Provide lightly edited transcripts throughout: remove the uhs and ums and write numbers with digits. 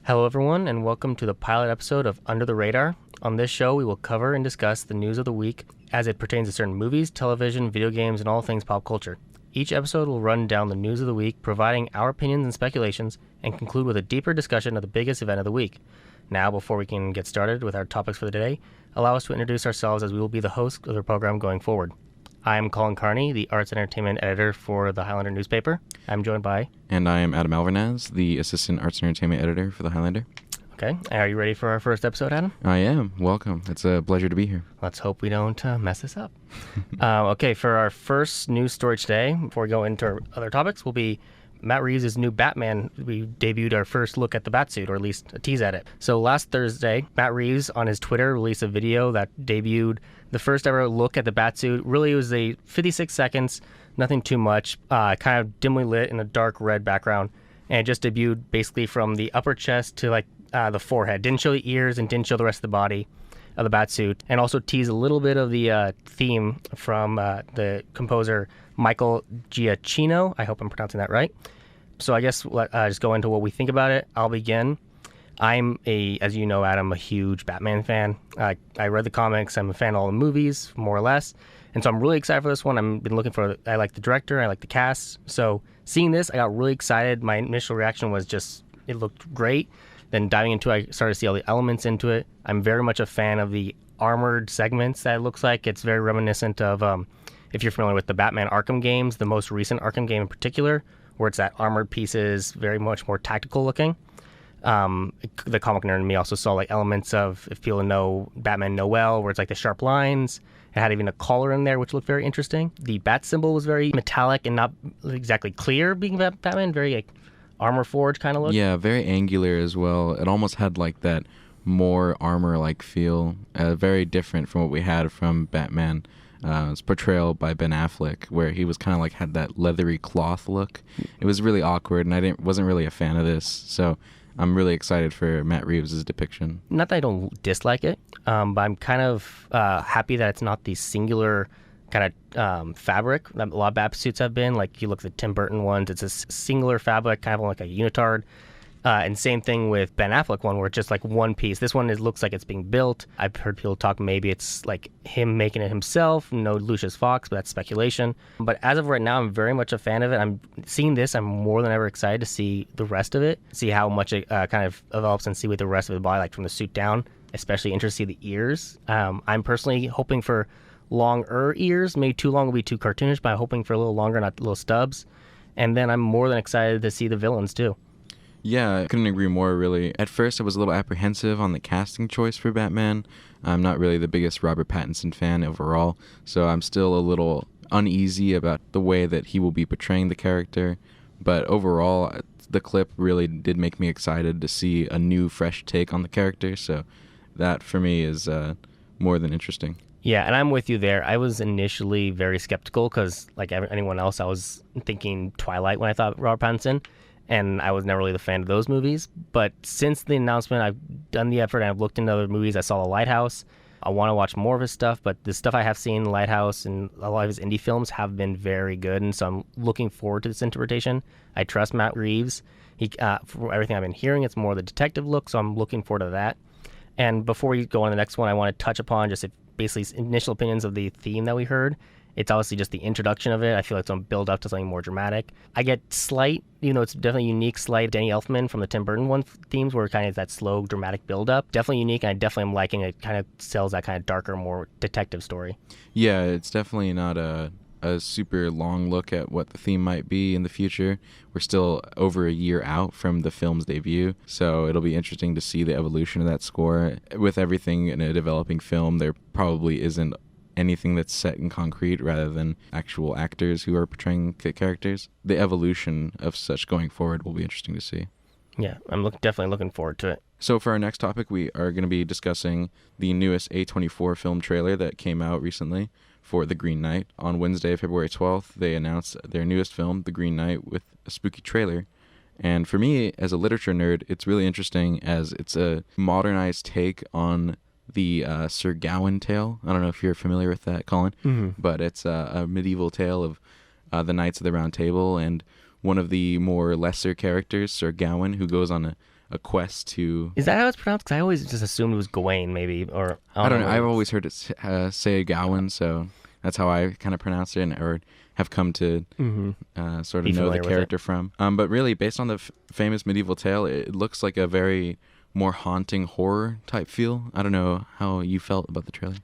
Hello, everyone, and welcome to the pilot episode of Under the Radar. On this show, we will cover and discuss the news of the week as it pertains to certain movies, television, video games, and all things pop culture. Each episode will run down the news of the week, providing our opinions and speculations, and conclude with a deeper discussion of the biggest event of the week. Now, before we can get started with our topics for the day, allow us to introduce ourselves as we will be the host of the program going forward. I am Colin Carney, the Arts and Entertainment Editor for the Highlander newspaper. I'm joined by... And I am Adam Alvarez, the Assistant Arts and Entertainment Editor for the Highlander. Okay, are you ready for our first episode, Adam? I am. Welcome. It's a pleasure to be here. Let's hope we don't mess this up. Okay, for our first news story today, before we go into our other topics, will be Matt Reeves' new Batman. We debuted our first look at the Batsuit, or at least a tease at it. So last Thursday, Matt Reeves on his Twitter released a video that debuted the first ever look at the Batsuit. Really, it was a 56 seconds, nothing too much, kind of dimly lit in a dark red background, and it just debuted basically from the upper chest to like the forehead. Didn't show the ears and didn't show the rest of the body of the Batsuit, and also teased a little bit of the theme from the composer Michael Giacchino. I hope I'm pronouncing that right. So I guess let's just go into what we think about it. I'll begin. I'm as you know, Adam, a huge Batman fan. I read the comics. I'm a fan of all the movies, more or less. And so I'm really excited for this one. I like the director. I like the cast. So seeing this, I got really excited. My initial reaction was just, it looked great. Then diving into it, I started to see all the elements into it. I'm very much a fan of the armored segments that it looks like. It's very reminiscent of, if you're familiar with the Batman Arkham games, the most recent Arkham game in particular, where it's that armored pieces, very much more tactical looking. The comic nerd in me also saw like elements of, if people know Batman Noel, where it's like the sharp lines. It had even a collar in there, which looked very interesting. The bat symbol was very metallic and not exactly clear, being Batman, very like armor forged kind of look. Yeah, very angular as well. It almost had like that more armor-like feel, very different from what we had from Batman. His portrayal by Ben Affleck, where he was kind of like had that leathery cloth look. It was really awkward, and I wasn't really a fan of this. So I'm really excited for Matt Reeves' depiction. Not that I don't dislike it, but I'm kind of happy that it's not the singular kind of fabric that a lot of Batsuits have been. Like you look at the Tim Burton ones, it's a singular fabric, kind of like a unitard. And same thing with Ben Affleck one, where it's just like one piece. This one, it looks like it's being built. I've heard people talk maybe it's like him making it himself. No Lucius Fox, but that's speculation. But as of right now, I'm very much a fan of it. I'm seeing this. I'm more than ever excited to see the rest of it, see how much it kind of develops and see what the rest of the body, like from the suit down, especially interested to see the ears. I'm personally hoping for longer ears. Maybe too long will be too cartoonish, but I'm hoping for a little longer, not little stubs. And then I'm more than excited to see the villains too. Yeah, I couldn't agree more, really. At first, I was a little apprehensive on the casting choice for Batman. I'm not really the biggest Robert Pattinson fan overall, so I'm still a little uneasy about the way that he will be portraying the character. But overall, the clip really did make me excited to see a new, fresh take on the character, so that, for me, is more than interesting. Yeah, and I'm with you there. I was initially very skeptical because, like anyone else, I was thinking Twilight when I thought Robert Pattinson. And I was never really the fan of those movies. But since the announcement, I've done the effort and I've looked into other movies. I saw The Lighthouse. I want to watch more of his stuff, but the stuff I have seen, The Lighthouse and a lot of his indie films have been very good. And so I'm looking forward to this interpretation. I trust Matt Reeves. For everything I've been hearing, it's more the detective look, so I'm looking forward to that. And before we go on to the next one, I want to touch upon just basically initial opinions of the theme that we heard. It's obviously just the introduction of it. I feel like it's going to build up to something more dramatic. I get slight, it's definitely unique, slight Danny Elfman from the Tim Burton one themes where it kind of is that slow, dramatic build up. Definitely unique, and I definitely am liking it. It kind of sells that kind of darker, more detective story. Yeah, it's definitely not a super long look at what the theme might be in the future. We're still over a year out from the film's debut, so it'll be interesting to see the evolution of that score. With everything in a developing film, there probably isn't anything that's set in concrete rather than actual actors who are portraying characters. The evolution of such going forward will be interesting to see. Yeah, I'm definitely looking forward to it. So for our next topic, we are going to be discussing the newest A24 film trailer that came out recently for The Green Knight. On Wednesday, February 12th, they announced their newest film, The Green Knight, with a spooky trailer. And for me, as a literature nerd, it's really interesting as it's a modernized take on the Sir Gawain tale. I don't know if you're familiar with that, Colin, but it's a medieval tale of the Knights of the Round Table, and one of the more lesser characters, Sir Gawain, who goes on a quest to. Is that how it's pronounced? Because I always just assumed it was Gawain, maybe, or I don't know. what I've it is. always heard it say Gawain, so that's how I kind of pronounce it, or have come to sort Be of know familiar the with it. character from. But really, based on the famous medieval tale, it looks like a very more haunting horror type feel. I don't know how you felt about the trailer.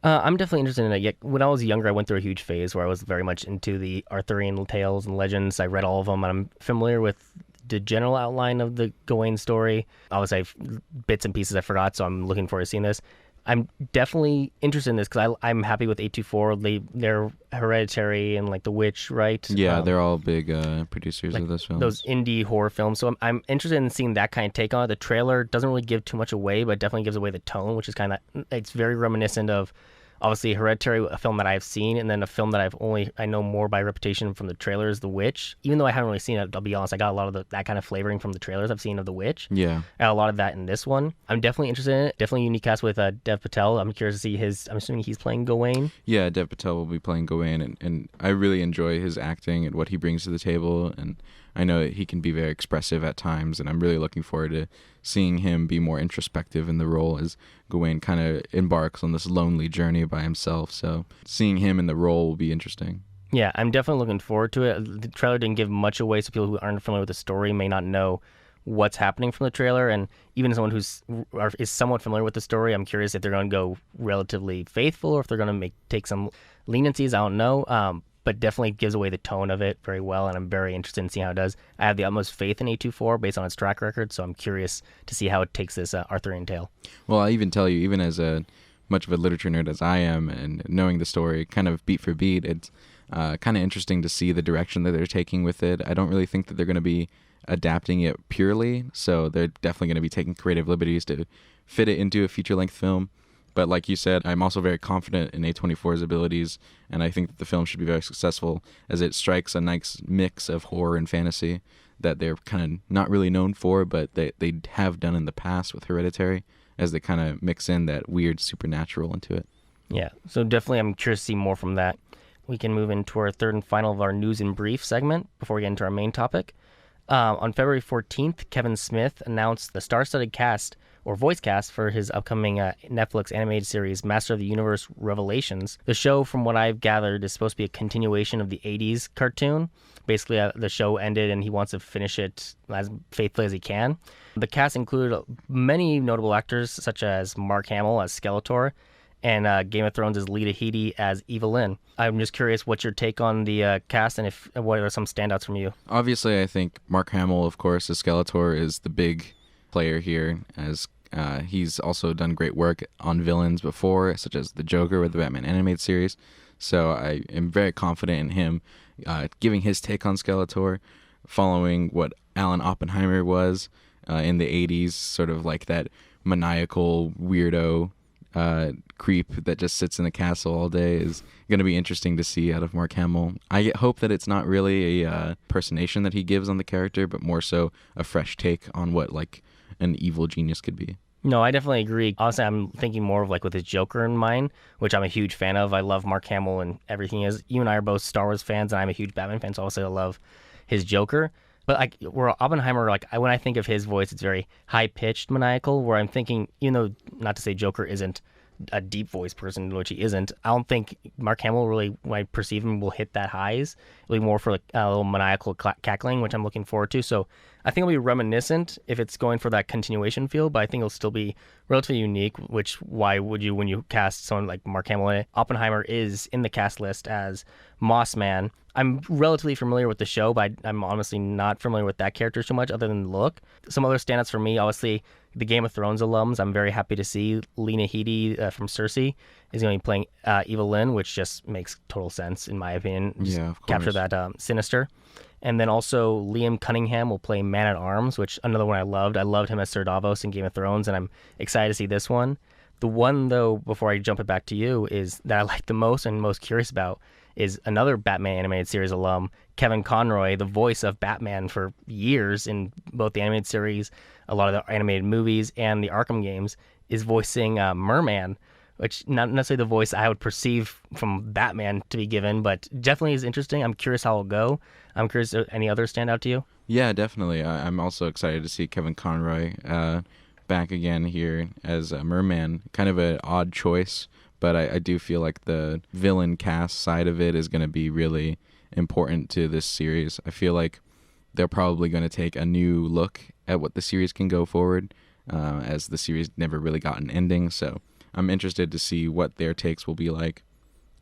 I'm definitely interested in it. Yeah, when I was younger, I went through a huge phase where I was very much into the Arthurian tales and legends. I read all of them, and I'm familiar with the general outline of the Gawain story. Obviously, I've bits and pieces I forgot, so I'm looking forward to seeing this. I'm definitely interested in this because I'm happy with 824. They're Hereditary and like The Witch, right? Yeah, they're all big producers of those films. Those indie horror films. So I'm interested in seeing that kind of take on it. The trailer doesn't really give too much away, but definitely gives away the tone, which is kind of, it's very reminiscent of obviously Hereditary, a film that I've seen, and then a film that I know more by reputation from the trailers, The Witch. Even though I haven't really seen it, I'll be honest, I got a lot of that kind of flavoring from the trailers I've seen of The Witch. Yeah. I got a lot of that in this one. I'm definitely interested in it. Definitely unique cast with Dev Patel. I'm curious to see I'm assuming he's playing Gawain. Yeah, Dev Patel will be playing Gawain, and I really enjoy his acting and what he brings to the table, and I know that he can be very expressive at times, and I'm really looking forward to seeing him be more introspective in the role as Gawain kind of embarks on this lonely journey by himself. So seeing him in the role will be interesting. Yeah, I'm definitely looking forward to it. The trailer didn't give much away, so people who aren't familiar with the story may not know what's happening from the trailer. And even as someone is somewhat familiar with the story, I'm curious if they're going to go relatively faithful or if they're going to take some leniencies. I don't know. But definitely gives away the tone of it very well, and I'm very interested in seeing how it does. I have the utmost faith in 824 based on its track record, so I'm curious to see how it takes this Arthurian tale. Well, I even tell you, even as much of a literature nerd as I am, and knowing the story kind of beat for beat, it's kind of interesting to see the direction that they're taking with it. I don't really think that they're going to be adapting it purely, so they're definitely going to be taking creative liberties to fit it into a feature-length film. But like you said, I'm also very confident in A24's abilities, and I think that the film should be very successful as it strikes a nice mix of horror and fantasy that they're kind of not really known for, but they have done in the past with Hereditary, as they kind of mix in that weird supernatural into it. Yeah, so definitely I'm curious to see more from that. We can move into our third and final of our news in brief segment before we get into our main topic. On February 14th, Kevin Smith announced the star-studded cast or voice cast for his upcoming Netflix animated series Master of the Universe Revelations. The show, from what I've gathered, is supposed to be a continuation of the 80s cartoon. Basically, the show ended and he wants to finish it as faithfully as he can. The cast included many notable actors such as Mark Hamill as Skeletor and Game of Thrones' Lita Headey as Evelyn. I'm just curious what's your take on the cast and what are some standouts from you? Obviously, I think Mark Hamill, of course, as Skeletor is the big player here, as he's also done great work on villains before, such as the Joker with the Batman animated series. So I am very confident in him giving his take on Skeletor, following what Alan Oppenheimer was in the 80s, sort of like that maniacal weirdo creep that just sits in the castle all day. Is going to be interesting to see out of Mark Hamill. I hope that it's not really a impersonation that he gives on the character, but more so a fresh take on what like an evil genius could be. No, I definitely agree. Honestly, I'm thinking more of like with his Joker in mind, which I'm a huge fan of. I love Mark Hamill and everything he is. You and I are both Star Wars fans, and I'm a huge Batman fan, so also I love his Joker. But like, where Oppenheimer, like when I think of his voice, it's very high pitched, maniacal. Where I'm thinking, not to say Joker isn't a deep voice person, which he isn't. I don't think Mark Hamill really, when I perceive him, will hit that highs. It'll be more for like a little maniacal cackling, which I'm looking forward to. So I think it'll be reminiscent if it's going for that continuation feel, but I think it'll still be relatively unique, which why would you, when you cast someone like Mark Hamill in it? Oppenheimer is in the cast list as Moss Man. I'm relatively familiar with the show, but I'm honestly not familiar with that character so much other than the look. Some other standouts for me, obviously, the Game of Thrones alums. I'm very happy to see Lena Headey from Cersei is going to be playing Evelyn, which just makes total sense in my opinion. Just Yeah, of course. capture that sinister. And then also Liam Cunningham will play Man-at-Arms, which another one I loved. I loved him as Sir Davos in Game of Thrones, and I'm excited to see this one. The one, though, before I jump it back to you, is that I like the most and most curious about is another Batman animated series alum, Kevin Conroy, the voice of Batman for years in both the animated series, a lot of the animated movies, and the Arkham games, is voicing Merman, which not necessarily the voice I would perceive from Batman to be given, but definitely is interesting. I'm curious how it'll go. I'm curious, any other stand out to you? Yeah, definitely. I'm also excited to see Kevin Conroy back again here as a Merman. Kind of an odd choice, but I do feel like the villain cast side of it is going to be really important to this series. I feel like they're probably going to take a new look at what the series can go forward, as the series never really got an ending. So I'm interested to see what their takes will be like.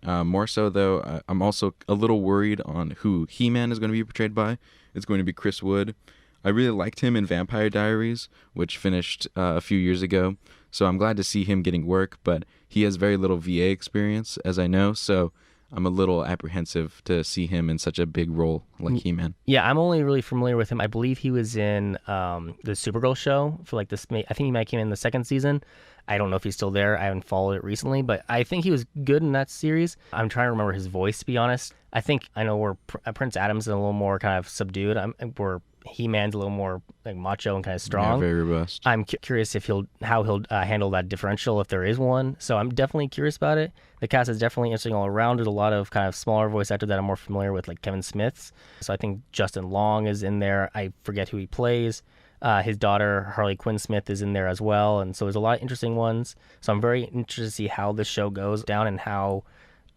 More so, though, I'm also a little worried on who He-Man is going to be portrayed by. It's going to be Chris Wood. I really liked him in Vampire Diaries, which finished a few years ago, so I'm glad to see him getting work, but he has very little VA experience, as I know, so I'm a little apprehensive to see him in such a big role like He-Man. Yeah, I'm only really familiar with him. I believe he was in the Supergirl show for like this. I think he might came in the second season. I don't know if he's still there. I haven't followed it recently, but I think he was good in that series. I'm trying to remember his voice, to be honest. I know where Prince Adam's a little more kind of subdued. Where He-Man's a little more like macho and kind of strong. Yeah, very robust. I'm curious if how he'll handle that differential if there is one. So I'm definitely curious about it. The cast is definitely interesting all around. There's a lot of kind of smaller voice actors that I'm more familiar with, like Kevin Smith's. So I think Justin Long is in there. I forget who he plays. His daughter Harley Quinn Smith is in there as well, and so there's a lot of interesting ones. So I'm very interested to see how this show goes down and how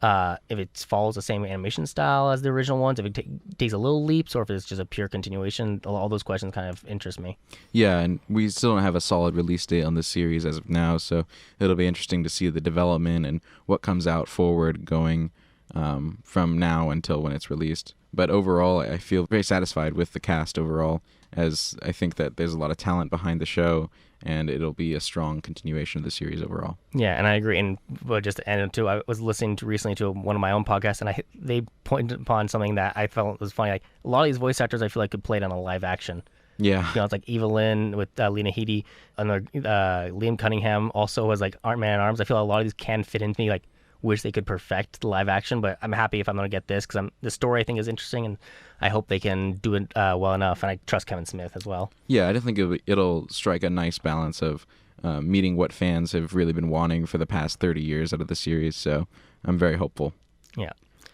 if it follows the same animation style as the original ones, if it takes a little leaps, or if it's just a pure continuation. All those questions kind of interest me. Yeah, and we still don't have a solid release date on this series as of now, so it'll be interesting to see the development and what comes out forward going from now until when it's released. But overall, I feel very satisfied with the cast overall, as I think that there's a lot of talent behind the show, and it'll be a strong continuation of the series overall. Yeah, and I agree. And just to end too, I was listening to recently to one of my own podcasts, and they pointed upon something that I felt was funny. Like a lot of these voice actors, I feel like could play it on a live action. Yeah. You know, it's like Evelyn with Lena Headey, and Liam Cunningham also was like Man at Arms. I feel like a lot of these can fit into me. Like, wish they could perfect the live action, but I'm happy if I'm going to get this because the story I think is interesting, and I hope they can do it well enough. And I trust Kevin Smith as well. Yeah, I think it'll strike a nice balance of meeting what fans have really been wanting for the past 30 years out of the series. So I'm very hopeful. Yeah.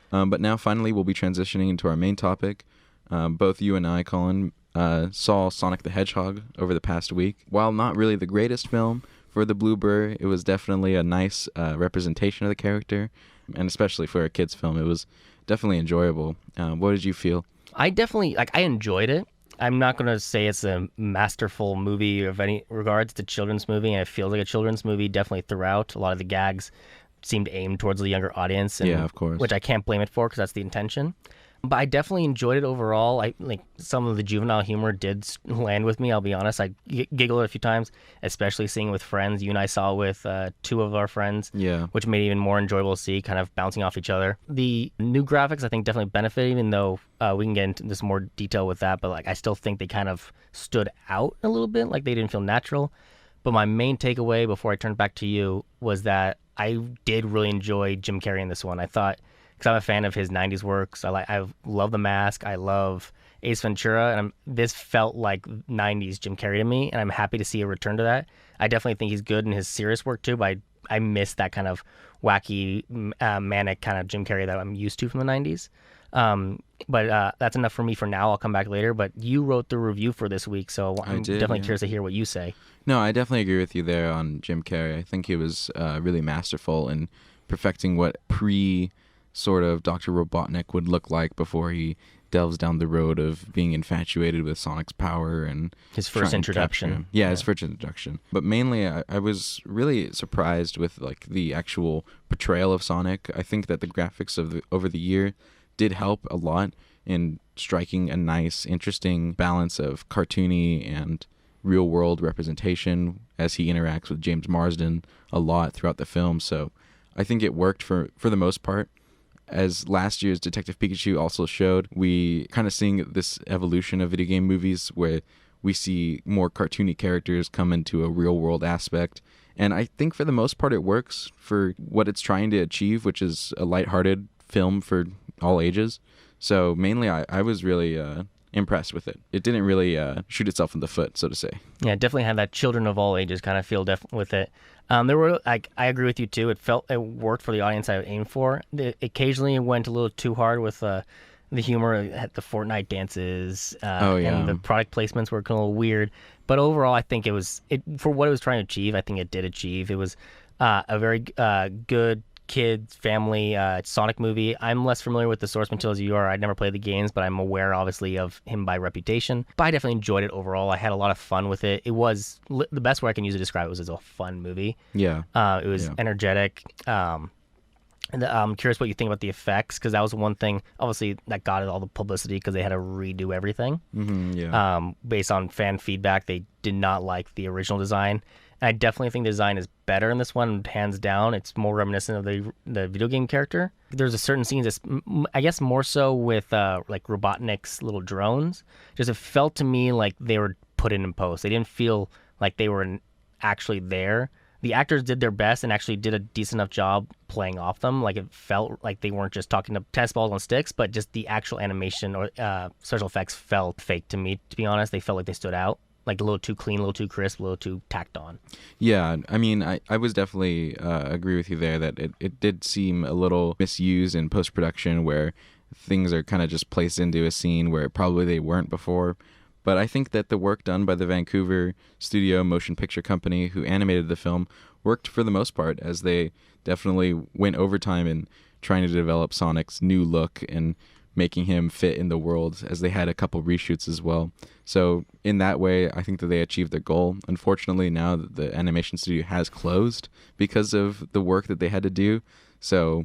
But now finally we'll be transitioning into our main topic. Both you and I, Colin, saw Sonic the Hedgehog over the past week. While not really the greatest film for the Blue Burr, it was definitely a nice representation of the character, and especially for a kid's film, it was definitely enjoyable. What did you feel? I definitely I enjoyed it. I'm not going to say it's a masterful movie of any regards. It's a children's movie, and it feels like a children's movie definitely throughout. A lot of the gags seemed aimed towards the younger audience, and, yeah, of course, which I can't blame it for because that's the intention. But I definitely enjoyed it overall. I like some of the juvenile humor did land with me. I'll be honest. I giggled a few times, especially seeing it with friends. You and I saw it with two of our friends, yeah, which made it even more enjoyable to see, kind of bouncing off each other. The new graphics, I think, definitely benefit, even though we can get into this more detail with that. But like, I still think they kind of stood out a little bit, like they didn't feel natural. But my main takeaway before I turned back to you was that I did really enjoy Jim Carrey in this one. I thought, because I'm a fan of his 90s works. I love The Mask. I love Ace Ventura. And this felt like 90s Jim Carrey to me, and I'm happy to see a return to that. I definitely think he's good in his serious work too, but I miss that kind of wacky, manic kind of Jim Carrey that I'm used to from the 90s. But that's enough for me for now. I'll come back later. But you wrote the review for this week, so I'm definitely curious to hear what you say. No, I definitely agree with you there on Jim Carrey. I think he was really masterful in perfecting what sort of Dr. Robotnik would look like before he delves down the road of being infatuated with Sonic's power and his first introduction. Yeah, his first introduction. But mainly, I was really surprised with like the actual portrayal of Sonic. I think that the graphics over the year did help a lot in striking a nice, interesting balance of cartoony and real-world representation as he interacts with James Marsden a lot throughout the film. So I think it worked for the most part. As last year's Detective Pikachu also showed, we kind of seeing this evolution of video game movies where we see more cartoony characters come into a real-world aspect. And I think for the most part it works for what it's trying to achieve, which is a lighthearted film for all ages. So mainly I was really impressed with it. It didn't really shoot itself in the foot, so to say. Yeah, it definitely had that children of all ages kind of feel with it. There were I agree with you too. It worked for the audience I aimed for. Occasionally it went a little too hard with the humor, the Fortnite dances, Oh and yeah. the product placements were a little weird. But overall, I think it was it for what it was trying to achieve. I think it did achieve. It was a very good kids family Sonic movie. I'm less familiar with the source material as you are. I never played the games, but I'm aware, obviously, of him by reputation. But I definitely enjoyed it overall. I had a lot of fun with it. It was the best word I can use to describe it was as a fun movie. Yeah. It was Yeah. energetic. And I'm curious what you think about the effects because that was one thing, obviously, that got it all the publicity because they had to redo everything. Yeah. Based on fan feedback, they did not like the original design. And I definitely think the design is better in this one, hands down. It's more reminiscent of the video game character. There's a certain scenes that's, I guess, more so with like Robotnik's little drones. Just it felt to me like they were put in post. They didn't feel like they were actually there. The actors did their best and actually did a decent enough job playing off them. Like it felt like they weren't just talking to tennis balls on sticks, but just the actual animation or special effects felt fake to me. To be honest, they felt like they stood out, like a little too clean, a little too crisp, a little too tacked on. Yeah, I mean, I was definitely agree with you there that it did seem a little misused in post production where things are kind of just placed into a scene where probably they weren't before. But I think that the work done by the Vancouver Studio Motion Picture Company who animated the film worked for the most part, as they definitely went overtime in trying to develop Sonic's new look and making him fit in the world, as they had a couple reshoots as well. So in that way, I think that they achieved their goal. Unfortunately, now that the animation studio has closed because of the work that they had to do. So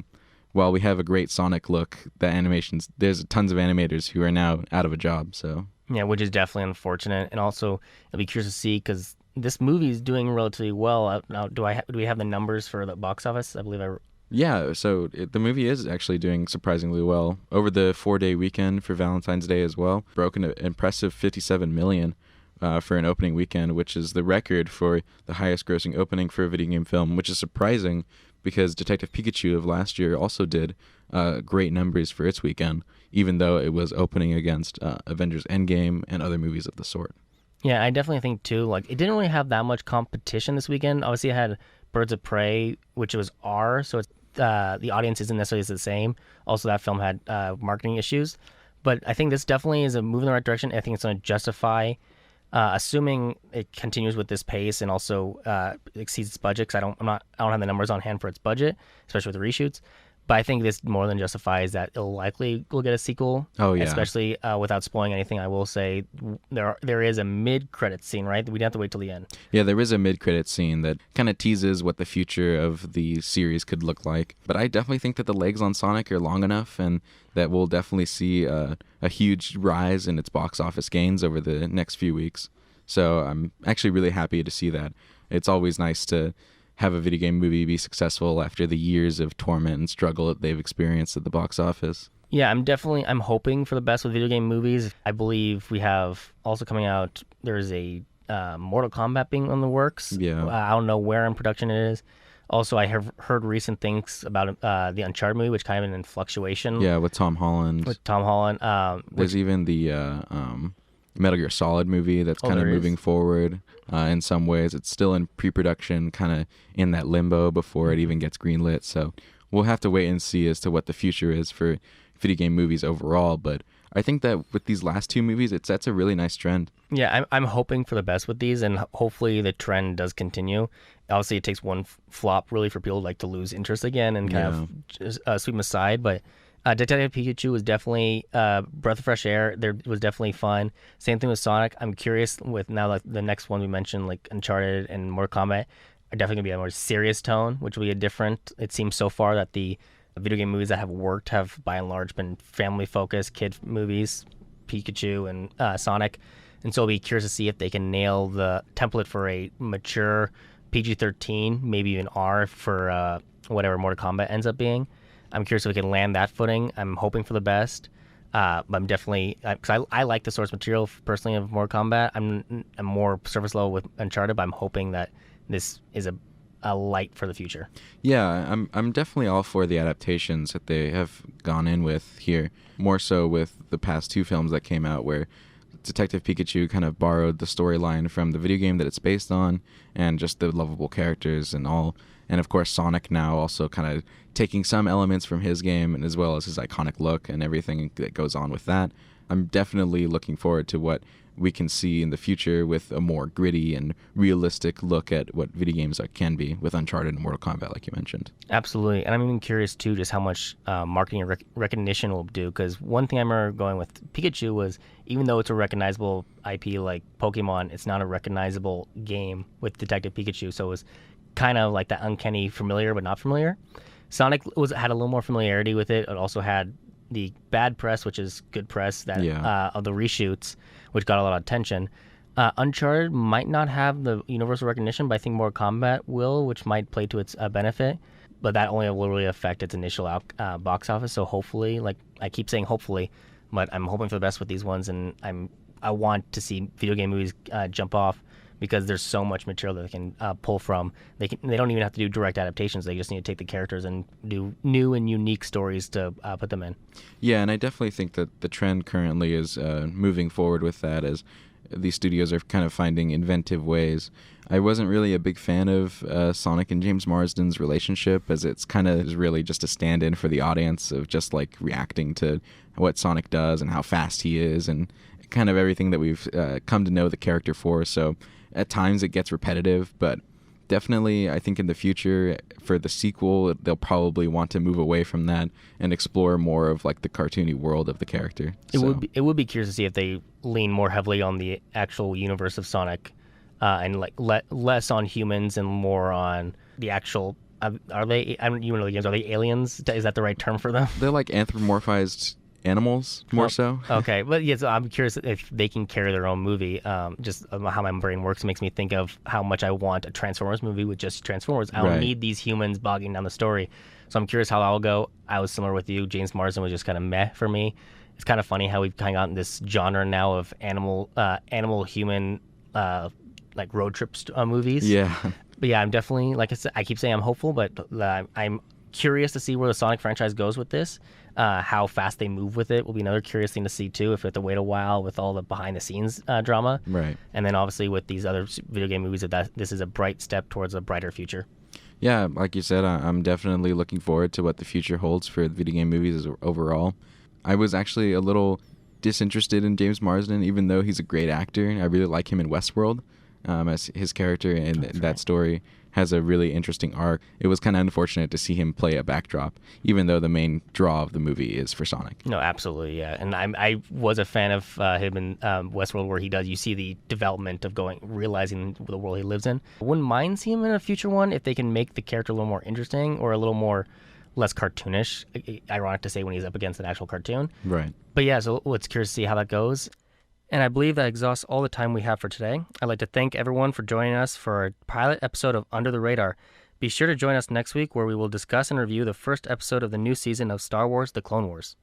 while we have a great Sonic look, the animations, there's tons of animators who are now out of a job. So Yeah, which is definitely unfortunate. And also, I'll be curious to see because this movie is doing relatively well. Now, do we have the numbers for the box office? I believe I. yeah, so the movie is actually doing surprisingly well over the 4-day weekend for Valentine's Day as well. Broken an impressive 57 million for an opening weekend, which is the record for the highest grossing opening for a video game film, which is surprising because Detective Pikachu of last year also did great numbers for its weekend, even though it was opening against Avengers Endgame and other movies of the sort. Yeah, I definitely think too. Like, it didn't really have that much competition this weekend. Obviously, it had Birds of Prey, which was R, so it's the audience isn't necessarily the same. Also, that film had marketing issues, but I think this definitely is a move in the right direction. I think it's going to justify, assuming it continues with this pace and also exceeds its budget. Because I don't have the numbers on hand for its budget, especially with the reshoots. But I think this more than justifies that it'll likely will get a sequel. Oh, yeah. Especially without spoiling anything, I will say there is a mid-credit scene, right? We didn't have to wait till the end. Yeah, there is a mid-credit scene that kind of teases what the future of the series could look like. But I definitely think that the legs on Sonic are long enough and that we'll definitely see a huge rise in its box office gains over the next few weeks. So I'm actually really happy to see that. It's always nice to have a video game movie be successful after the years of torment and struggle that they've experienced at the box office. Yeah, I'm hoping for the best with video game movies. I believe we have also coming out, there's a Mortal Kombat being on the works. Yeah. I don't know where in production it is. Also, I have heard recent things about the Uncharted movie, which kind of in fluctuation. Yeah, with Tom Holland. With Tom Holland. There's even the Metal Gear Solid movie that's kind of moving forward in some ways. It's still in pre-production, kind of in that limbo before it even gets greenlit. So we'll have to wait and see as to what the future is for video game movies overall. But I think that with these last two movies, it sets a really nice trend. Yeah, I'm hoping for the best with these, and hopefully the trend does continue. Obviously, it takes one flop really for people to lose interest again and kind of just, sweep them aside. But Detective Pikachu was definitely breath of fresh air. There was definitely fun. Same thing with Sonic. I'm curious with now like the next one we mentioned, like Uncharted and Mortal Kombat, are definitely gonna be a more serious tone, which will be a different. It seems so far that the video game movies that have worked have by and large been family focused kid movies, Pikachu and Sonic, and so I'll be curious to see if they can nail the template for a mature PG-13, maybe even R for whatever Mortal Kombat ends up being. I'm curious if we can land that footing. I'm hoping for the best. I'm definitely because I like the source material personally of Mortal Kombat. I'm more surface level with Uncharted, but I'm hoping that this is a light for the future. Yeah, I'm definitely all for the adaptations that they have gone in with here. More so with the past two films that came out, where Detective Pikachu kind of borrowed the storyline from the video game that it's based on, and just the lovable characters and all. And of course, Sonic now also kind of taking some elements from his game, and as well as his iconic look and everything that goes on with that. I'm definitely looking forward to what we can see in the future with a more gritty and realistic look at what video games can be with Uncharted and Mortal Kombat, like you mentioned. Absolutely. And I'm even curious, too, just how much marketing and recognition will do. Because one thing I remember going with Pikachu was, even though it's a recognizable IP like Pokemon, it's not a recognizable game with Detective Pikachu. So it was kind of like that uncanny familiar but not familiar. Sonic had a little more familiarity with it. It also had the bad press, which is good press, that of the reshoots, which got a lot of attention. Uncharted might not have the universal recognition, but I think Mortal Kombat will, which might play to its benefit. But that only will really affect its initial box office. So hopefully, like I keep saying hopefully, but I'm hoping for the best with these ones, and I want to see video game movies jump off, because there's so much material that they can pull from. They don't even have to do direct adaptations. They just need to take the characters and do new and unique stories to put them in. Yeah, and I definitely think that the trend currently is moving forward with that, as these studios are kind of finding inventive ways. I wasn't really a big fan of Sonic and James Marsden's relationship, as it's kind of is really just a stand-in for the audience of just like reacting to what Sonic does and how fast he is and kind of everything that we've come to know the character for. So at times it gets repetitive, but definitely I think in the future for the sequel they'll probably want to move away from that and explore more of like the cartoony world of the character. It would be curious to see if they lean more heavily on the actual universe of Sonic, and like less on humans and more on the actual. Are they? I don't even know the games. Are they aliens? Is that the right term for them? They're like anthropomorphized animals, more so. Okay, but yes, I'm curious if they can carry their own movie. Just how my brain works makes me think of how much I want a Transformers movie with just Transformers. I don't need these humans bogging down the story. So I'm curious how that'll go. I was similar with you. James Marsden was just kind of meh for me. It's kind of funny how we've kind of gotten this genre now of animal human like road trip movies. Yeah. But yeah, I'm definitely, like I said, I keep saying I'm hopeful, but I'm curious to see where the Sonic franchise goes with this. How fast they move with it will be another curious thing to see too, if we have to wait a while with all the behind the scenes drama. Right. And then obviously with these other video game movies, that this is a bright step towards a brighter future. Yeah, like you said, I'm definitely looking forward to what the future holds for video game movies overall. I was actually a little disinterested in James Marsden, even though he's a great actor. I really like him in Westworld, as his character in that story has a really interesting arc. It was kind of unfortunate to see him play a backdrop, even though the main draw of the movie is for Sonic. No, absolutely, yeah. And I was a fan of him in Westworld, where you see the development of realizing the world he lives in. I wouldn't mind seeing him in a future one if they can make the character a little more interesting or a little more less cartoonish. Ironic to say when he's up against an actual cartoon. Right. But yeah, so it's curious to see how that goes. And I believe that exhausts all the time we have for today. I'd like to thank everyone for joining us for our pilot episode of Under the Radar. Be sure to join us next week, where we will discuss and review the first episode of the new season of Star Wars: The Clone Wars.